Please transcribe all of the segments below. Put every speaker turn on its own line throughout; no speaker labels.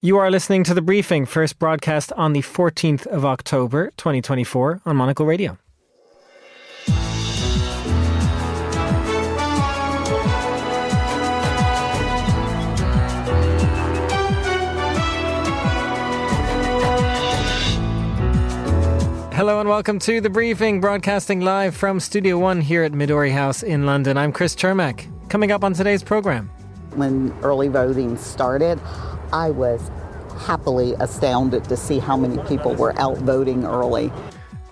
You are listening to The Briefing, first broadcast on the 14th of October, 2024 on Monocle Radio. Hello and welcome to The Briefing, broadcasting live from Studio One here at Midori House in London. I'm Chris Chermak. Coming up on today's program.
When early voting started, I was happily astounded to see how many people were out voting early.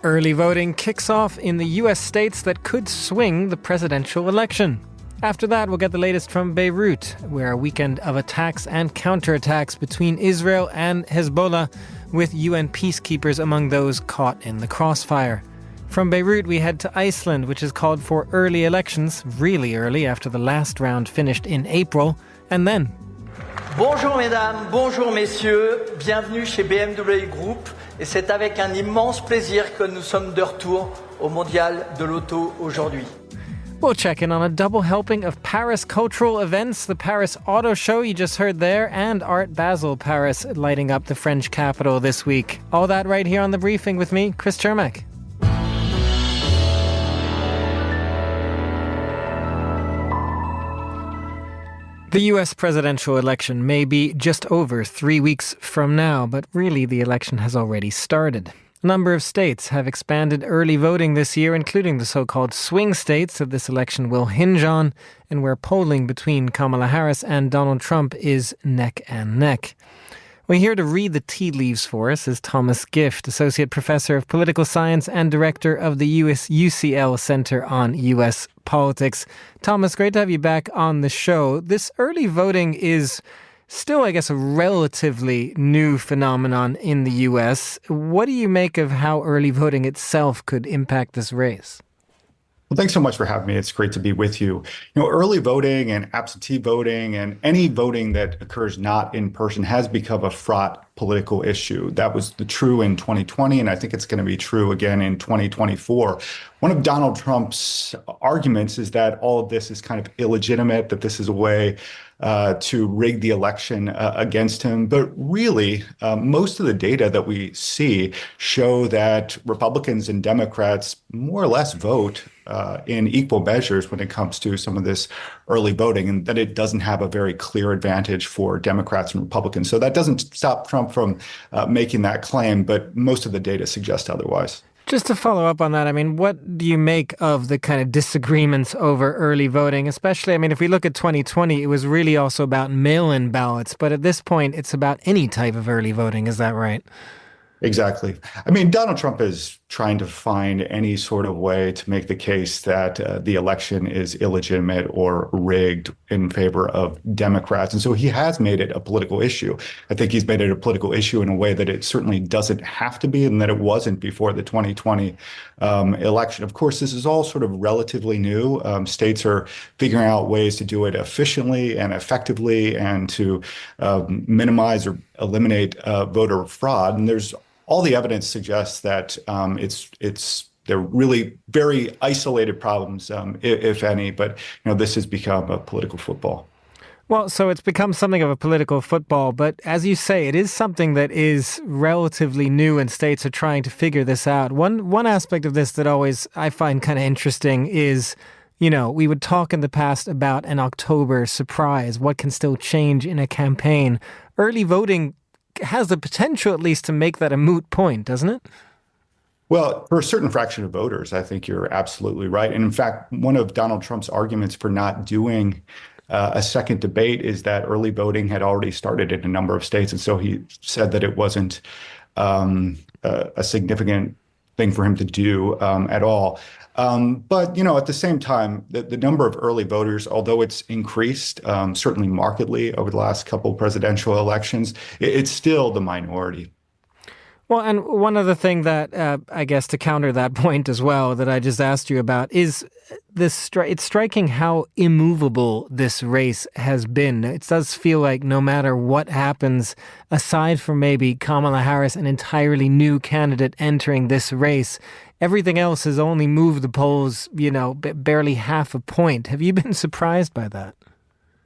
Early voting kicks off in the US states that could swing the presidential election. After that, we'll get the latest from Beirut, where a weekend of attacks and counterattacks between Israel and Hezbollah, with UN peacekeepers among those caught in the crossfire. From Beirut, we head to Iceland, which has called for early elections, really early after the last round finished in April, and then...
Bonjour mesdames, bonjour messieurs, bienvenue chez BMW Group, et c'est avec un immense plaisir que nous sommes de retour au Mondial de l'Auto aujourd'hui.
We'll check in on a double helping of Paris cultural events, the Paris Auto Show you just heard there, and Art Basel Paris lighting up the French capital this week. All that right here on The Briefing with me, Chris Chermak. The US presidential election may be just over 3 weeks from now, but really the election has already started. A number of states have expanded early voting this year, including the so-called swing states that this election will hinge on, and where polling between Kamala Harris and Donald Trump is neck and neck. Well, here to read the tea leaves for us is Thomas Gift, Associate Professor of Political Science and Director of the UCL Center on U.S. Politics. Thomas, great to have you back on the show. This early voting is still, I guess, a relatively new phenomenon in the U.S. What do you make of how early voting itself could impact this race?
Well, thanks so much for having me. It's great to be with you. Early voting and absentee voting and any voting that occurs not in person has become a fraught political issue. That was true in 2020, and I think it's going to be true again in 2024. One of Donald Trump's arguments is that all of this is kind of illegitimate, that this is a way to rig the election against him. But really, most of the data that we see show that Republicans and Democrats more or less vote in equal measures when it comes to some of this early voting, and that it doesn't have a very clear advantage for Democrats and Republicans. So that doesn't stop Trump from making that claim, but most of the data suggests otherwise.
Just to follow up on that, I mean, what do you make of the kind of disagreements over early voting? Especially, I mean, if we look at 2020, it was really also about mail-in ballots. But at this point, it's about any type of early voting. Is that right?
Exactly. I mean, Donald Trump is trying to find any sort of way to make the case that the election is illegitimate or rigged in favor of Democrats. And so he has made it a political issue. I think he's made it a political issue in a way that it certainly doesn't have to be, and that it wasn't before the 2020 election. Of course, this is all sort of relatively new. States are figuring out ways to do it efficiently and effectively and to minimize or eliminate voter fraud. And there's all the evidence suggests that they're really very isolated problems, if any. But this has become a political football.
Well, so it's become something of a political football. But as you say, it is something that is relatively new, and states are trying to figure this out. One aspect of this that always I find kind of interesting is, we would talk in the past about an October surprise. What can still change in a campaign? Early voting has the potential, at least, to make that a moot point, doesn't it?
Well, for a certain fraction of voters, I think you're absolutely right. And in fact, one of Donald Trump's arguments for not doing a second debate is that early voting had already started in a number of states. And so he said that it wasn't a significant thing for him to do at all. But, at the same time, the number of early voters, although it's increased certainly markedly over the last couple of presidential elections, it's still the minority.
Well, and one other thing that I guess to counter that point as well that I just asked you about is this. It's striking how immovable this race has been. It does feel like no matter what happens, aside from maybe Kamala Harris, an entirely new candidate entering this race, everything else has only moved the polls, barely half a point. Have you been surprised by that?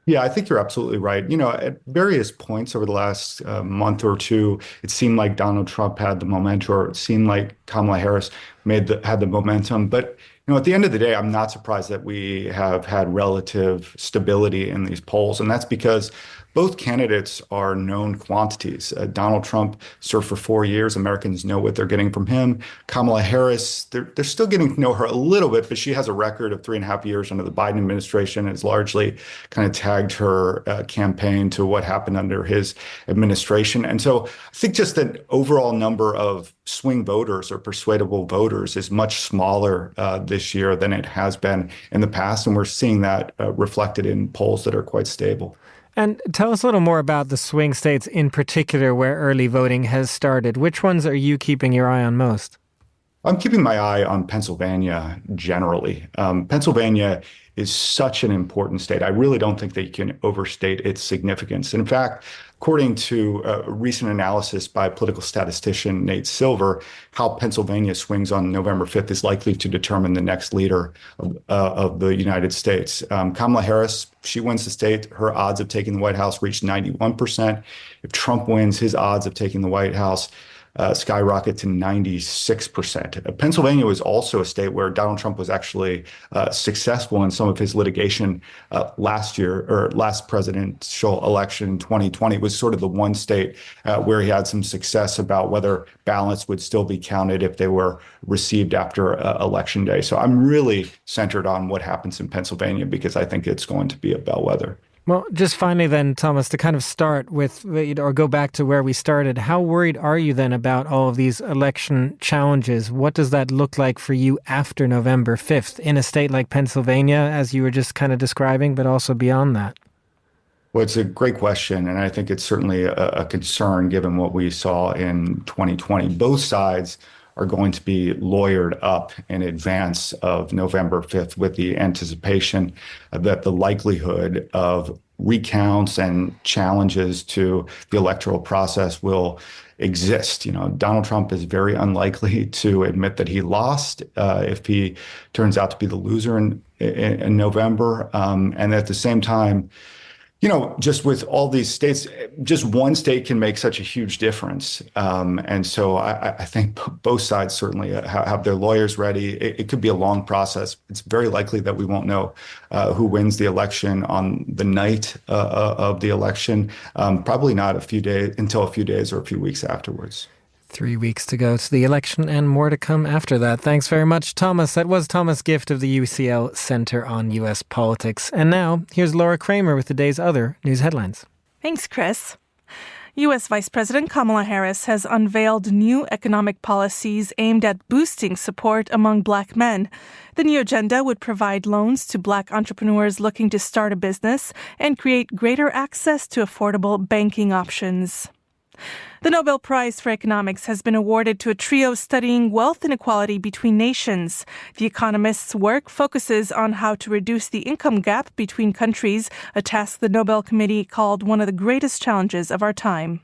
Yeah, I think you're absolutely right. At various points over the last month or two, it seemed like Donald Trump had the momentum, or it seemed like Kamala Harris had the momentum. But at the end of the day, I'm not surprised that we have had relative stability in these polls, and that's because both candidates are known quantities. Donald Trump served for 4 years. Americans know what they're getting from him. Kamala Harris, they're still getting to know her a little bit, but she has a record of 3.5 years under the Biden administration and has largely kind of tagged her campaign to what happened under his administration. And so I think just the overall number of swing voters or persuadable voters is much smaller this year than it has been in the past. And we're seeing that reflected in polls that are quite stable.
And tell us a little more about the swing states in particular where early voting has started. Which ones are you keeping your eye on most?
I'm keeping my eye on Pennsylvania generally. Pennsylvania is such an important state. I really don't think that you can overstate its significance. In fact, according to a recent analysis by political statistician Nate Silver, how Pennsylvania swings on November 5th is likely to determine the next leader of the United States. Kamala Harris, she wins the state. Her odds of taking the White House reach 91%. If Trump wins, his odds of taking the White House skyrocket to 96%. Pennsylvania was also a state where Donald Trump was actually successful in some of his litigation last year, or last presidential election in 2020. It was sort of the one state where he had some success about whether ballots would still be counted if they were received after Election Day. So I'm really centered on what happens in Pennsylvania because I think it's going to be a bellwether.
Well, just finally then, Thomas, to kind of start with, or go back to where we started, how worried are you then about all of these election challenges? What does that look like for you after November 5th in a state like Pennsylvania, as you were just kind of describing, but also beyond that?
Well, it's a great question, and I think it's certainly a concern given what we saw in 2020. Both sides are going to be lawyered up in advance of November 5th with the anticipation that the likelihood of recounts and challenges to the electoral process will exist. Donald Trump is very unlikely to admit that he lost if he turns out to be the loser in November. And at the same time, just with all these states, just one state can make such a huge difference. And so I think both sides certainly have their lawyers ready. It could be a long process. It's very likely that we won't know who wins the election on the night of the election, probably not until a few days or a few weeks afterwards.
3 weeks to go to the election and more to come after that. Thanks very much, Thomas. That was Thomas Gift of the UCL Center on U.S. Politics. And now, here's Laura Kramer with the day's other news headlines.
Thanks, Chris. U.S. Vice President Kamala Harris has unveiled new economic policies aimed at boosting support among Black men. The new agenda would provide loans to Black entrepreneurs looking to start a business and create greater access to affordable banking options. The Nobel Prize for Economics has been awarded to a trio studying wealth inequality between nations. The economists' work focuses on how to reduce the income gap between countries, a task the Nobel Committee called one of the greatest challenges of our time.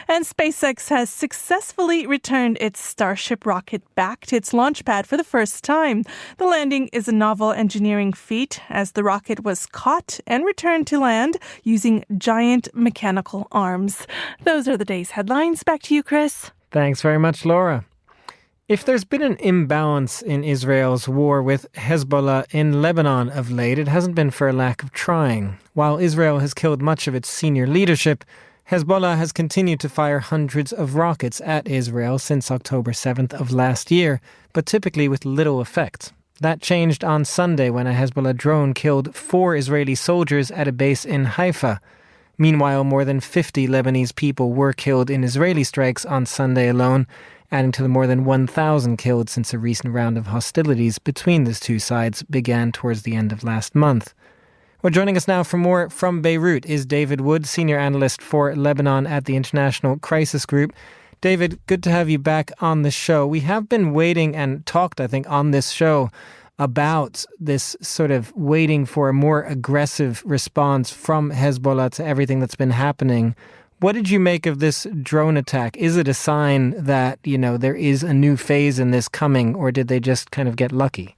And SpaceX has successfully returned its Starship rocket back to its launch pad for the first time. The landing is a novel engineering feat as the rocket was caught and returned to land using giant mechanical arms. Those are the day's headlines. Back to you, Chris.
Thanks very much, Laura. If there's been an imbalance in Israel's war with Hezbollah in Lebanon of late, it hasn't been for a lack of trying. While Israel has killed much of its senior leadership, Hezbollah has continued to fire hundreds of rockets at Israel since October 7th of last year, but typically with little effect. That changed on Sunday when a Hezbollah drone killed 4 Israeli soldiers at a base in Haifa. Meanwhile, more than 50 Lebanese people were killed in Israeli strikes on Sunday alone, adding to the more than 1,000 killed since a recent round of hostilities between the two sides began towards the end of last month. Well, joining us now for more from Beirut is David Wood, senior analyst for Lebanon at the International Crisis Group. David, good to have you back on the show. We have been waiting and talked, I think, on this show about this sort of waiting for a more aggressive response from Hezbollah to everything that's been happening. What did you make of this drone attack? Is it a sign that, there is a new phase in this coming, or did they just kind of get lucky?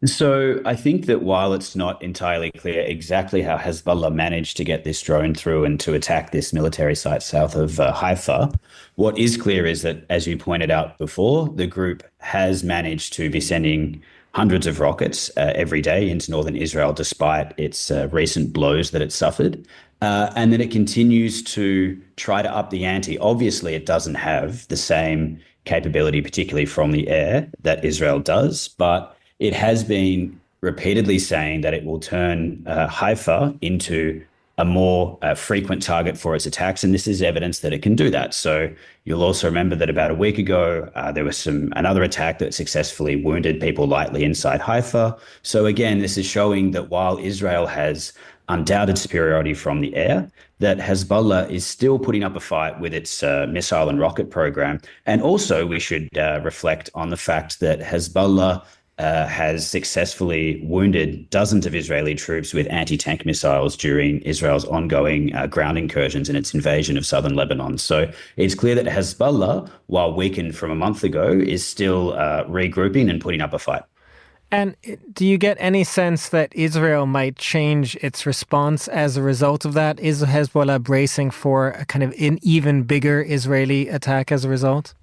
So I think that while it's not entirely clear exactly how Hezbollah managed to get this drone through and to attack this military site south of Haifa, what is clear is that, as you pointed out before, the group has managed to be sending hundreds of rockets every day into northern Israel, despite its recent blows that it suffered. And that it continues to try to up the ante. Obviously, it doesn't have the same capability, particularly from the air, that Israel does, but it has been repeatedly saying that it will turn Haifa into a more frequent target for its attacks, and this is evidence that it can do that. So you'll also remember that about a week ago, there was another attack that successfully wounded people lightly inside Haifa. So again, this is showing that while Israel has undoubted superiority from the air, that Hezbollah is still putting up a fight with its missile and rocket program. And also we should reflect on the fact that Hezbollah has successfully wounded dozens of Israeli troops with anti-tank missiles during Israel's ongoing ground incursions in its invasion of southern Lebanon. So it's clear that Hezbollah, while weakened from a month ago, is still regrouping and putting up a fight.
And do you get any sense that Israel might change its response as a result of that? Is Hezbollah bracing for a kind of an even bigger Israeli attack as a result?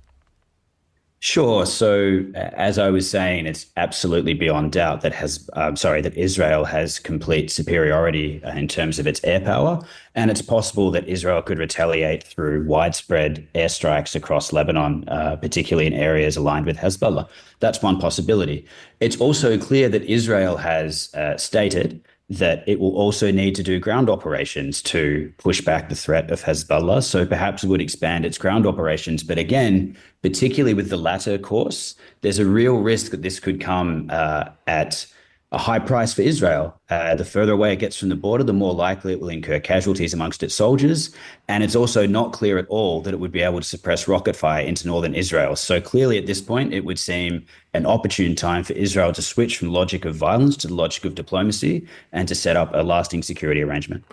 Sure. So, as I was saying, it's absolutely beyond doubt that that Israel has complete superiority in terms of its air power, and it's possible that Israel could retaliate through widespread airstrikes across Lebanon, particularly in areas aligned with Hezbollah. That's one possibility. It's also clear that Israel has stated that it will also need to do ground operations to push back the threat of Hezbollah. So perhaps it would expand its ground operations. But again, particularly with the latter course, there's a real risk that this could come at a high price for Israel. The further away it gets from the border, the more likely it will incur casualties amongst its soldiers. And it's also not clear at all that it would be able to suppress rocket fire into northern Israel. So clearly at this point, it would seem an opportune time for Israel to switch from the logic of violence to the logic of diplomacy and to set up a lasting security arrangement.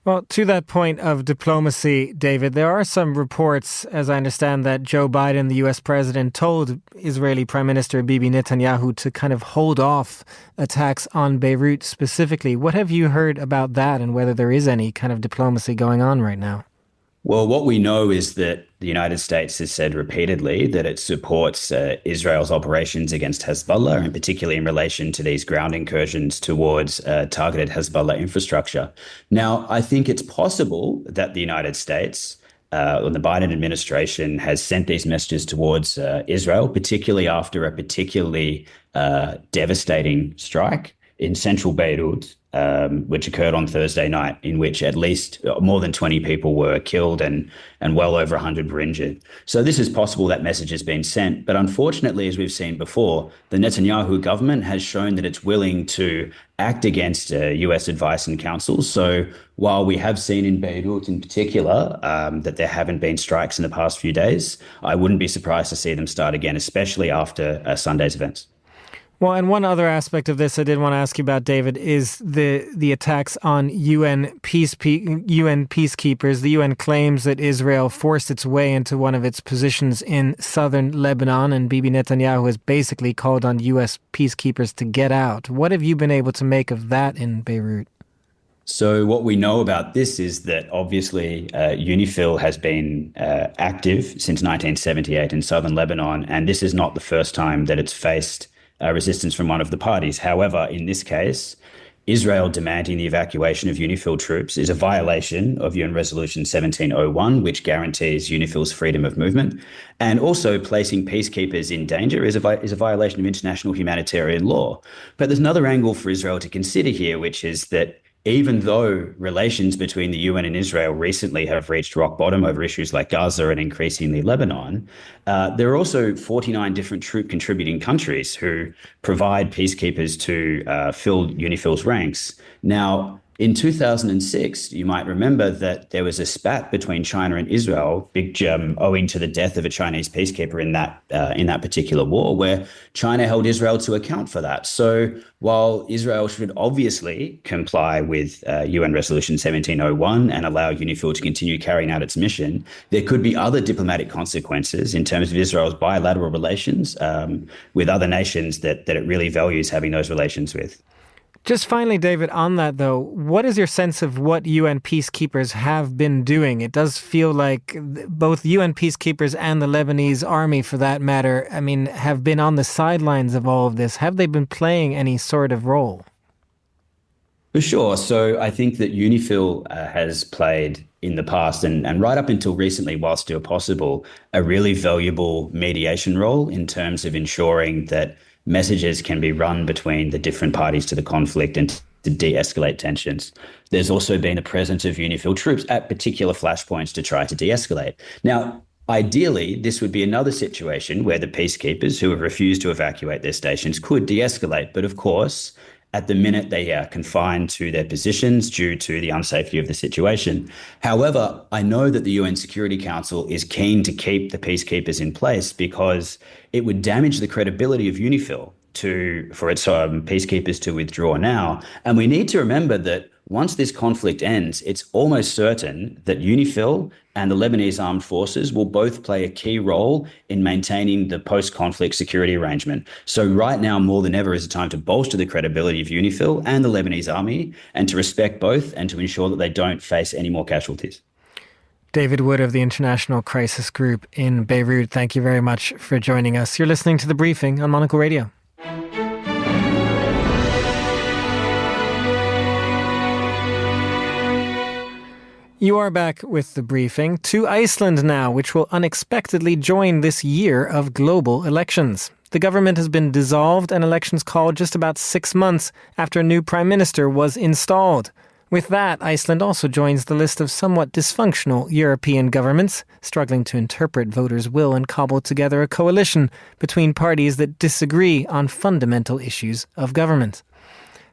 Well, to that point of diplomacy, David, there are some reports, as I understand, that Joe Biden, the US president, told Israeli Prime Minister Bibi Netanyahu to kind of hold off attacks on Beirut specifically. What have you heard about that and whether there is any kind of diplomacy going on right now?
Well, what we know is that the United States has said repeatedly that it supports Israel's operations against Hezbollah, and particularly in relation to these ground incursions towards targeted Hezbollah infrastructure. Now, I think it's possible that the United States or the Biden administration has sent these messages towards Israel, particularly after a particularly devastating strike in central Beirut, which occurred on Thursday night, in which at least more than 20 people were killed and well over 100 were injured. So this is possible that message has been sent. But unfortunately, as we've seen before, the Netanyahu government has shown that it's willing to act against US advice and counsel. So while we have seen in Beirut in particular that there haven't been strikes in the past few days, I wouldn't be surprised to see them start again, especially after Sunday's events.
Well, and one other aspect of this I did want to ask you about, David, is the attacks on UN peacekeepers. The UN claims that Israel forced its way into one of its positions in southern Lebanon, and Bibi Netanyahu has basically called on US peacekeepers to get out. What have you been able to make of that in Beirut?
So what we know about this is that obviously UNIFIL has been active since 1978 in southern Lebanon, and this is not the first time that it's faced resistance from one of the parties. However, in this case, Israel demanding the evacuation of UNIFIL troops is a violation of UN Resolution 1701, which guarantees UNIFIL's freedom of movement. And also placing peacekeepers in danger is a violation of international humanitarian law. But there's another angle for Israel to consider here, which is that even though relations between the UN and Israel recently have reached rock bottom over issues like Gaza and increasingly Lebanon, there are also 49 different troop contributing countries who provide peacekeepers to fill UNIFIL's ranks. Now, In 2006, you might remember that there was a spat between China and Israel, owing to the death of a Chinese peacekeeper in that particular war, where China held Israel to account for that. So while Israel should obviously comply with UN Resolution 1701 and allow UNIFIL to continue carrying out its mission, there could be other diplomatic consequences in terms of Israel's bilateral relations with other nations that it really values having those relations with.
Just finally, David, on that though, what is your sense of what UN peacekeepers have been doing? It does feel like both UN peacekeepers and the Lebanese army, for that matter, have been on the sidelines of all of this. Have they been playing any sort of role?
For sure. So I think that UNIFIL has played in the past and right up until recently, while still possible, a really valuable mediation role in terms of ensuring that messages can be run between the different parties to the conflict and to de-escalate tensions. There's also been the presence of UNIFIL troops at particular flashpoints to try to de-escalate. Now, ideally, this would be another situation where the peacekeepers who have refused to evacuate their stations could de-escalate. But of course, at the minute, they are confined to their positions due to the unsafety of the situation. However, I know that the UN Security Council is keen to keep the peacekeepers in place because it would damage the credibility of UNIFIL for its peacekeepers to withdraw now. And we need to remember that once this conflict ends, it's almost certain that UNIFIL and the Lebanese armed forces will both play a key role in maintaining the post-conflict security arrangement. So right now, more than ever, is a time to bolster the credibility of UNIFIL and the Lebanese army and to respect both and to ensure that they don't face any more casualties.
David Wood of the International Crisis Group in Beirut, thank you very much for joining us. You're listening to The Briefing on Monocle Radio. You are back with The Briefing. To Iceland now, which will unexpectedly join this year of global elections. The government has been dissolved and elections called just about 6 months after a new prime minister was installed. With that, Iceland also joins the list of somewhat dysfunctional European governments, struggling to interpret voters' will and cobble together a coalition between parties that disagree on fundamental issues of government.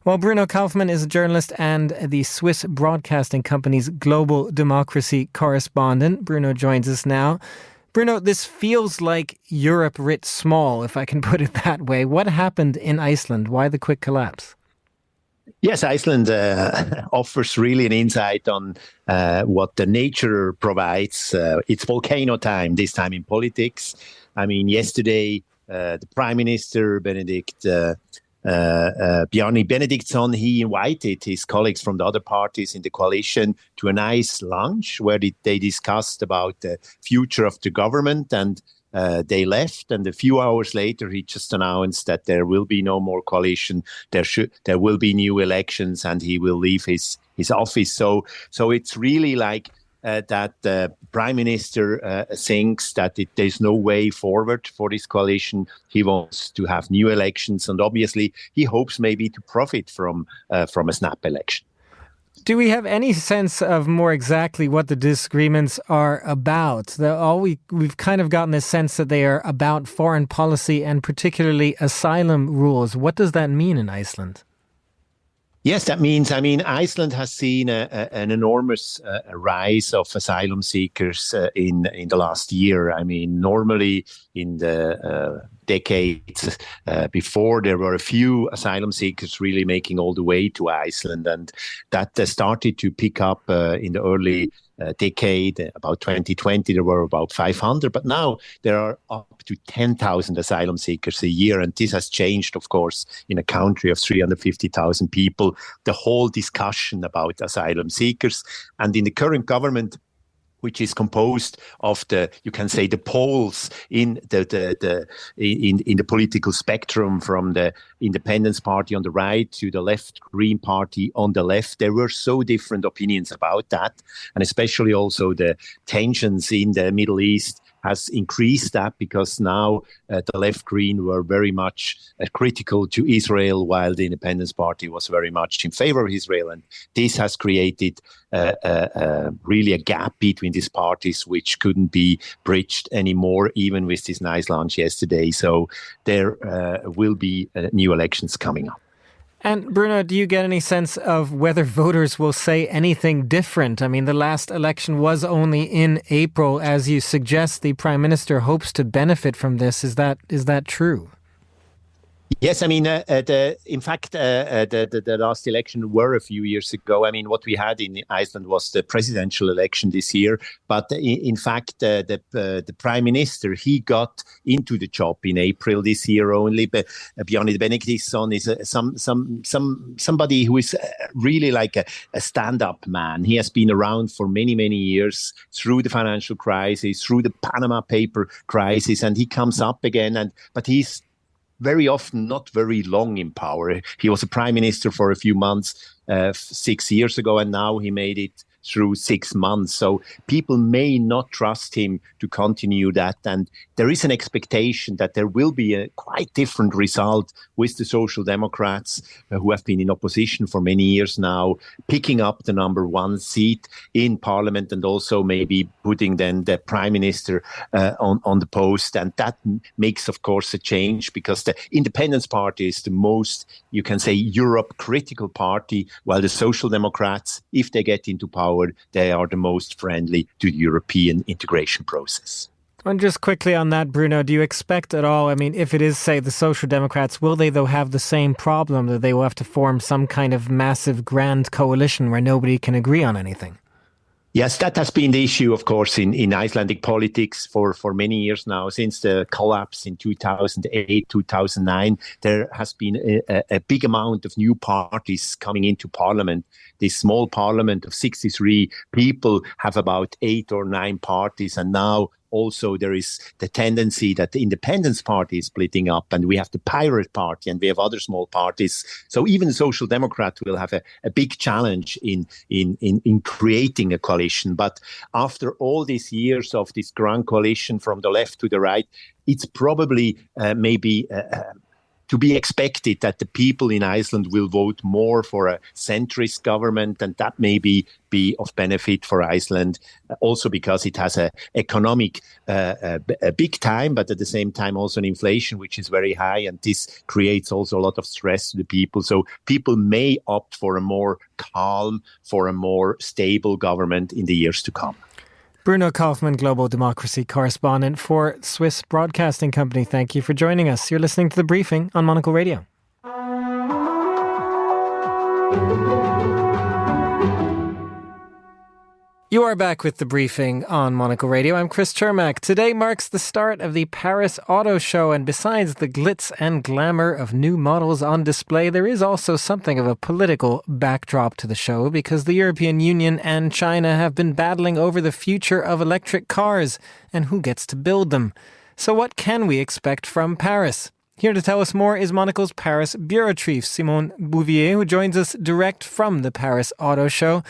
Well, Bruno Kaufmann is a journalist and the Swiss broadcasting company's global democracy correspondent. Bruno joins us now. Bruno, this feels like Europe writ small, if I can put it that way. What happened in Iceland? Why the quick collapse?
Yes, Iceland offers really an insight on what the nature provides. It's volcano time, this time in politics. Yesterday, the Prime Minister, Bjarni Benediktsson, he invited his colleagues from the other parties in the coalition to a nice lunch where they discussed about the future of the government, and they left. And a few hours later, he just announced that there will be no more coalition. There will be new elections, and he will leave his office. So it's really like that the Prime Minister thinks that there's no way forward for this coalition. He wants to have new elections, and obviously he hopes maybe to profit from a snap election.
Do we have any sense of more exactly what the disagreements are about? We've kind of gotten a sense that they are about foreign policy and particularly asylum rules. What does that mean in Iceland?
Yes, that means, Iceland has seen an enormous rise of asylum seekers in the last year. Normally in the decades before, there were a few asylum seekers really making all the way to Iceland, and that started to pick up in the early decade. About 2020, there were about 500, but now there are up to 10,000 asylum seekers a year. And this has changed, of course, in a country of 350,000 people, the whole discussion about asylum seekers. And in the current government, which is composed of the poles in the political spectrum, from the Independence Party on the right to the left Green Party on the left. There were so different opinions about that, and especially also the tensions in the Middle East has increased that, because now the left Green were very much critical to Israel, while the Independence Party was very much in favor of Israel. And this has created really a gap between these parties, which couldn't be bridged anymore, even with this nice lunch yesterday. So there will be new elections coming up.
And Bruno, do you get any sense of whether voters will say anything different? I mean, the last election was only in April. As you suggest, the Prime Minister hopes to benefit from this. Is that true?
Yes, I mean, in fact, the last election were a few years ago. I mean, what we had in Iceland was the presidential election this year. But in fact, the prime minister, he got into the job in April this year only. But Bjarni Benediktsson is somebody who is really like a stand-up man. He has been around for many, many years through the financial crisis, through the Panama paper crisis, and he comes up again. But he's very often not very long in power. He was a prime minister for a few months 6 years ago, and now he made it through 6 months. So people may not trust him to continue that. And there is an expectation that there will be a quite different result with the Social Democrats, who have been in opposition for many years now, picking up the number one seat in parliament and also maybe putting then the prime minister on the post. And that makes, of course, a change, because the Independence Party is the most, you can say, Europe critical party, while the Social Democrats, if they get into power, they are the most friendly to the European integration process.
And just quickly on that, Bruno, do you expect at all, I mean, if it is, say, the Social Democrats, will they, though, have the same problem that they will have to form some kind of massive grand coalition where nobody can agree on anything?
Yes, that has been the issue, of course, in Icelandic politics for many years now. Since the collapse in 2008, 2009, there has been a big amount of new parties coming into parliament. This small parliament of 63 people have about 8 or 9 parties, and now also there is the tendency that the Independence Party is splitting up, and we have the Pirate Party, and we have other small parties. So even the Social Democrat will have a big challenge in creating a coalition. But after all these years of this grand coalition from the left to the right, it's probably maybe to be expected that the people in Iceland will vote more for a centrist government, and that may be of benefit for Iceland, also because it has a economic a big time, but at the same time also an inflation which is very high, and this creates also a lot of stress to the people. So people may opt for a more calm, for a more stable government in the years to come.
Bruno Kaufmann, Global Democracy Correspondent for Swiss Broadcasting Company. Thank you for joining us. You're listening to The Briefing on Monocle Radio. You are back with The Briefing on Monocle Radio. I'm Chris Chermak. Today marks the start of the Paris Auto Show, and besides the glitz and glamour of new models on display, there is also something of a political backdrop to the show, because the European Union and China have been battling over the future of electric cars and who gets to build them. So what can we expect from Paris? Here to tell us more is Monocle's Paris Bureau Chief, Simon Bouvier, who joins us direct from the Paris Auto Show.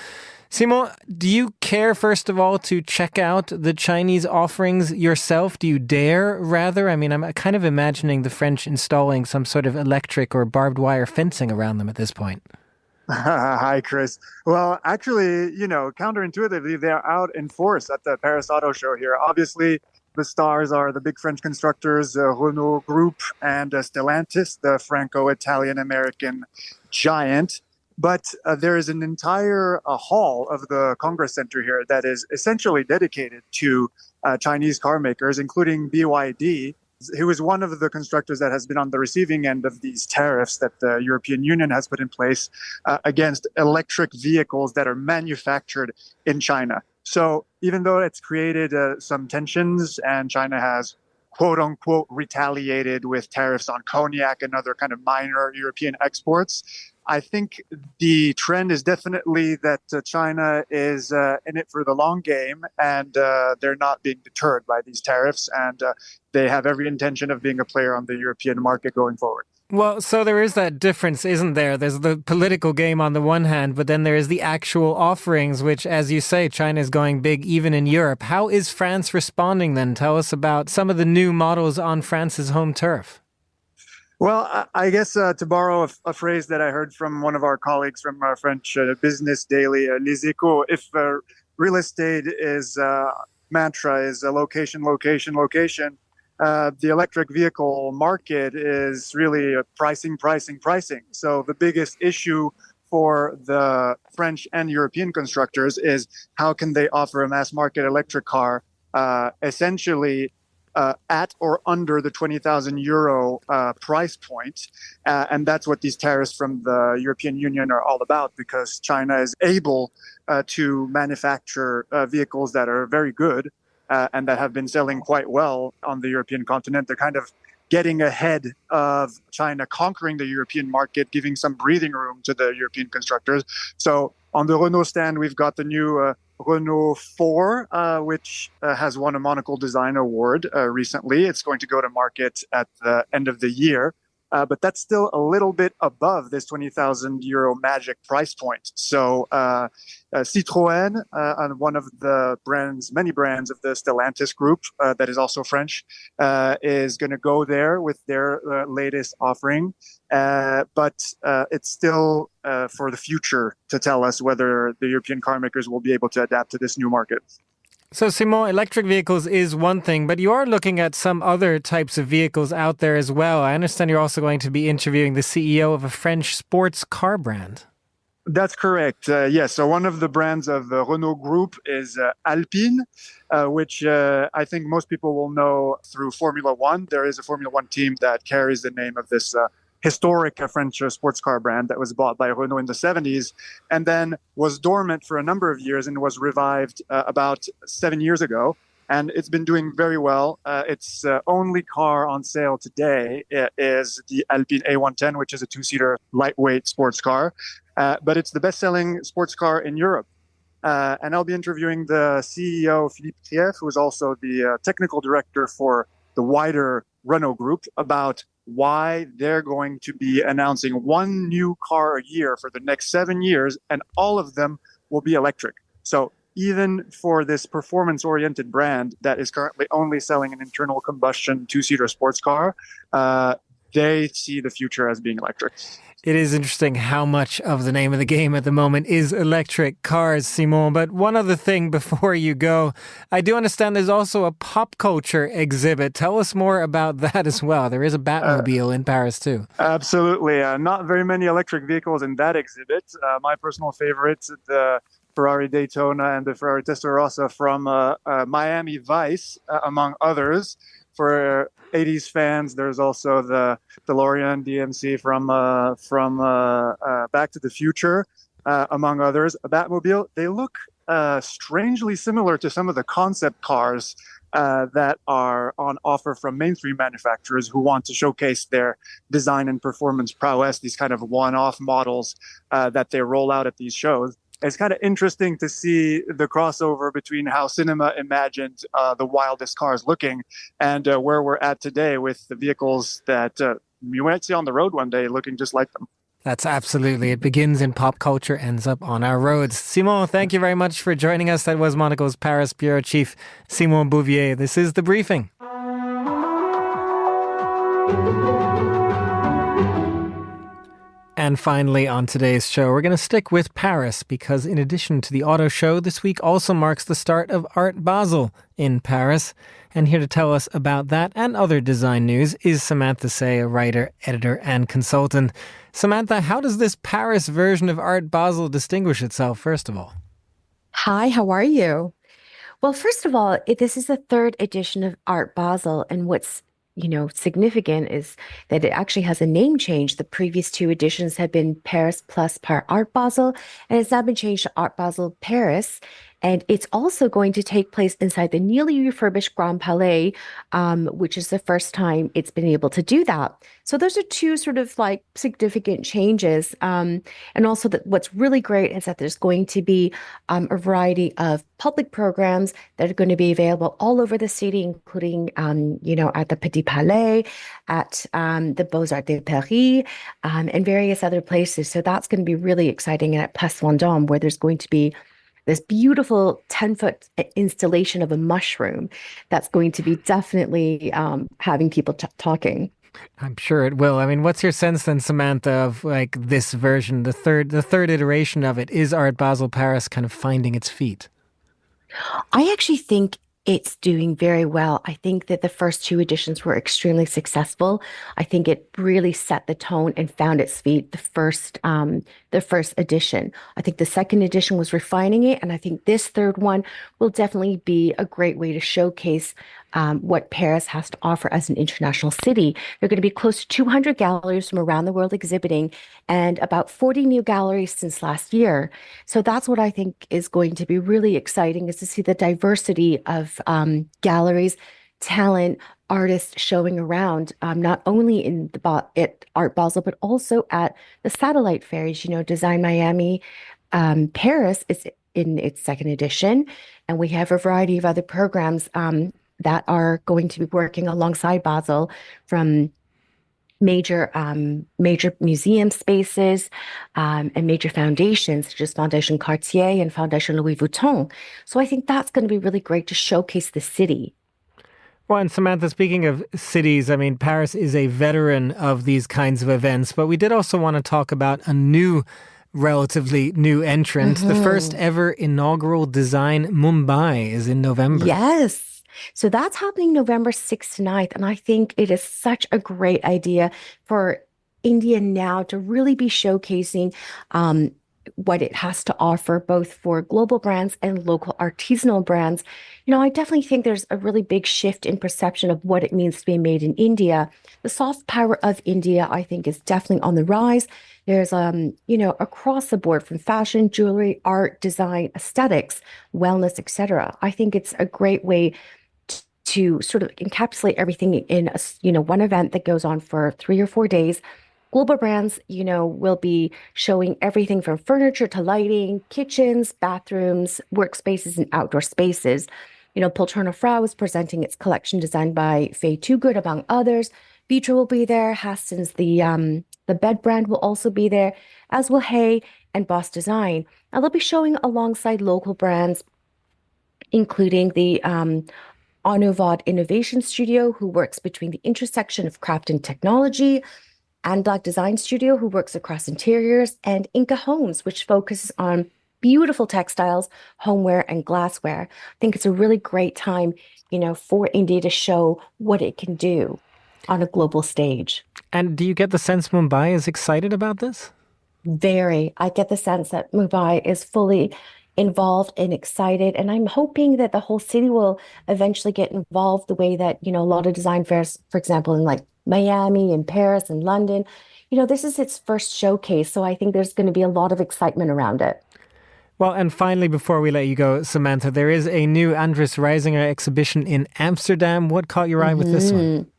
Simon, do you care, first of all, to check out the Chinese offerings yourself? Do you dare, rather? I mean, I'm kind of imagining the French installing some sort of electric or barbed wire fencing around them at this point.
Hi, Chris. Well, actually, counterintuitively, they're out in force at the Paris Auto Show here. Obviously, the stars are the big French constructors, Renault Group and Stellantis, the Franco-Italian-American giant. But there is an entire hall of the Congress Center here that is essentially dedicated to Chinese car makers, including BYD, who is one of the constructors that has been on the receiving end of these tariffs that the European Union has put in place against electric vehicles that are manufactured in China. So even though it's created some tensions, and China has quote unquote retaliated with tariffs on cognac and other kind of minor European exports, I think the trend is definitely that China is in it for the long game, and they're not being deterred by these tariffs, and they have every intention of being a player on the European market going forward.
Well, so there is that difference, isn't there? There's the political game on the one hand, but then there is the actual offerings, which, as you say, China is going big even in Europe. How is France responding then? Tell us about some of the new models on France's home turf.
Well, I guess to borrow a phrase that I heard from one of our colleagues from our French business daily, Les Echos, if real estate is mantra is location, location, location, the electric vehicle market is really pricing. So the biggest issue for the French and European constructors is how can they offer a mass market electric car essentially at or under the 20,000 euro price point. And that's what these tariffs from the European Union are all about, because China is able to manufacture vehicles that are very good and that have been selling quite well on the European continent. They're kind of getting ahead of China conquering the European market, giving some breathing room to the European constructors. So on the Renault stand, we've got the new Renault 4, which has won a Monocle Design Award recently. It's going to go to market at the end of the year. But that's still a little bit above this 20,000 euro magic price point. So Citroën, one of the many brands of the Stellantis group that is also French, is going to go there with their latest offering. But it's still for the future to tell us whether the European car makers will be able to adapt to this new market.
So, Simon, electric vehicles is one thing, but you are looking at some other types of vehicles out there as well. I understand you're also going to be interviewing the CEO of a French sports car brand.
That's correct. Yes. So one of the brands of the Renault Group is Alpine, which I think most people will know through Formula One. There is a Formula One team that carries the name of this historic French sports car brand that was bought by Renault in the 70s and then was dormant for a number of years and was revived about 7 years ago. And it's been doing very well. Its only car on sale today is the Alpine A110, which is a two-seater lightweight sports car. But it's the best-selling sports car in Europe. And I'll be interviewing the CEO, Philippe Krief, who is also the technical director for the wider Renault Group, about why they're going to be announcing one new car a year for the next 7 years, and all of them will be electric. So even for this performance-oriented brand that is currently only selling an internal combustion two-seater sports car, they see the future as being electric.
It is interesting how much of the name of the game at the moment is electric cars, Simon. But one other thing before you go, I do understand there's also a pop culture exhibit. Tell us more about that as well. There is a Batmobile in Paris too.
Absolutely. Not very many electric vehicles in that exhibit. My personal favorites, the Ferrari Daytona and the Ferrari Testarossa from Miami Vice, among others. For 80s fans, there's also the DeLorean DMC from Back to the Future, among others. A Batmobile, they look strangely similar to some of the concept cars that are on offer from mainstream manufacturers who want to showcase their design and performance prowess, these kind of one-off models that they roll out at these shows. It's kind of interesting to see the crossover between how cinema imagined the wildest cars looking and where we're at today with the vehicles that you might see on the road one day looking just like them.
That's absolutely. It begins in pop culture, ends up on our roads. Simon, thank you very much for joining us. That was Monocle's Paris Bureau Chief, Simon Bouvier. This is The Briefing. And finally, on today's show, we're going to stick with Paris because in addition to the auto show, this week also marks the start of Art Basel in Paris. And here to tell us about that and other design news is Samantha Say, a writer, editor, and consultant. Samantha, how does this Paris version of Art Basel distinguish itself, first of all?
Hi, how are you? Well, first of all, this is the third edition of Art Basel, and what's significant is that it actually has a name change. The previous two editions have been Paris plus Art Basel, and it's now been changed to Art Basel Paris. And it's also going to take place inside the newly refurbished Grand Palais, which is the first time it's been able to do that. So those are two sort of like significant changes. And also that what's really great is that there's going to be a variety of public programs that are going to be available all over the city, including, at the Petit Palais, at the Beaux-Arts de Paris, and various other places. So that's going to be really exciting. And at Place Vendôme, where there's going to be this beautiful 10-foot installation of a mushroom that's going to be definitely having people talking.
I'm sure it will. I mean, what's your sense then, Samantha, of like this version, the third iteration of it? Is Art Basel Paris kind of finding its feet?
I actually think it's doing very well. I think that the first two editions were extremely successful. I think it really set the tone and found its feet the first edition. I think the second edition was refining it, and I think this third one will definitely be a great way to showcase what Paris has to offer as an international city. There are going to be close to 200 galleries from around the world exhibiting, and about 40 new galleries since last year. So that's what I think is going to be really exciting, is to see the diversity of galleries, talent, artists showing around, not only at Art Basel, but also at the satellite fairs. Design Miami, Paris is in its second edition, and we have a variety of other programs that are going to be working alongside Basel, from major museum spaces and major foundations such as Fondation Cartier and Fondation Louis Vuitton. So I think that's going to be really great to showcase the city.
Well, and Samantha, speaking of cities, I mean, Paris is a veteran of these kinds of events, but we did also want to talk about a relatively new entrant. The first ever inaugural Design Mumbai is in November.
Yes. So that's happening November 6th to 9th. And I think it is such a great idea for India now to really be showcasing what it has to offer, both for global brands and local artisanal brands. I definitely think there's a really big shift in perception of what it means to be made in India. The soft power of India, I think, is definitely on the rise. There's, across the board, from fashion, jewelry, art, design, aesthetics, wellness, etc. I think it's a great way to sort of encapsulate everything in one event that goes on for 3 or 4 days. Global brands, will be showing everything from furniture to lighting, kitchens, bathrooms, workspaces, and outdoor spaces. Poltrona Frau is presenting its collection designed by Faye Toogood, among others. Vitra will be there. Hastings, the bed brand, will also be there, as will Hay and Boss Design. Now, they'll be showing alongside local brands, including the Anuvad Innovation Studio, who works between the intersection of craft and technology, and Black Design Studio, who works across interiors, and Inca Homes, which focuses on beautiful textiles, homeware, and glassware. I think it's a really great time, for India to show what it can do on a global stage.
And do you get the sense Mumbai is excited about this?
Very. I get the sense that Mumbai is fully involved and excited, and I'm hoping that the whole city will eventually get involved the way that a lot of design fairs, for example, in like Miami and Paris and London, this is its first showcase, so I think there's going to be a lot of excitement around it.
Well, and finally, before we let you go, Samantha, there is a new Andres Reisinger exhibition in Amsterdam. What caught your eye with this one?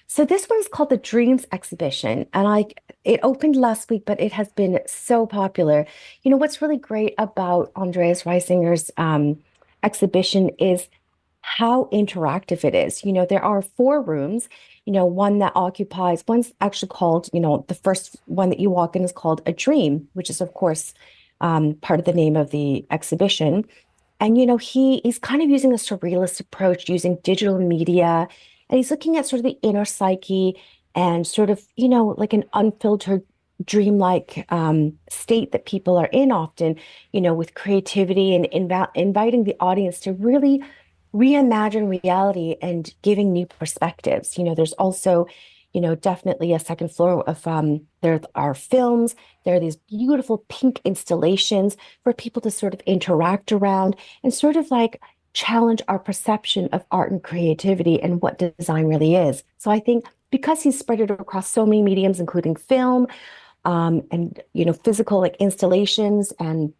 So this one is called the Dreams Exhibition, and it opened last week, but it has been so popular. What's really great about Andreas Reisinger's exhibition is how interactive it is. There are 4 rooms, one's actually called, the first one that you walk in is called A Dream, which is, of course, part of the name of the exhibition. And, he's kind of using a surrealist approach, using digital media, and he's looking at sort of the inner psyche and sort of, like an unfiltered, dreamlike state that people are in often, with creativity and inviting the audience to really reimagine reality and giving new perspectives. There's also, definitely a second floor of, there are films, there are these beautiful pink installations for people to sort of interact around and sort of like challenge our perception of art and creativity and what design really is. So I think because he's spread it across so many mediums, including film, and, physical like installations and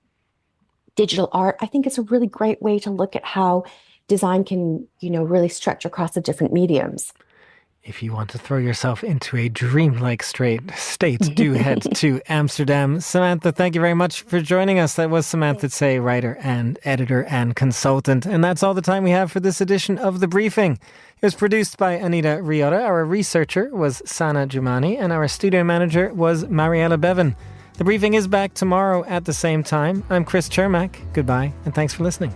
digital art, I think it's a really great way to look at how design can, really stretch across the different mediums.
If you want to throw yourself into a dreamlike state, do head to Amsterdam. Samantha, thank you very much for joining us. That was Samantha Tsay, writer and editor and consultant. And that's all the time we have for this edition of The Briefing. It was produced by Anita Riota. Our researcher was Sana Jumani, and our studio manager was Mariella Bevan. The Briefing is back tomorrow at the same time. I'm Chris Chermak. Goodbye, and thanks for listening.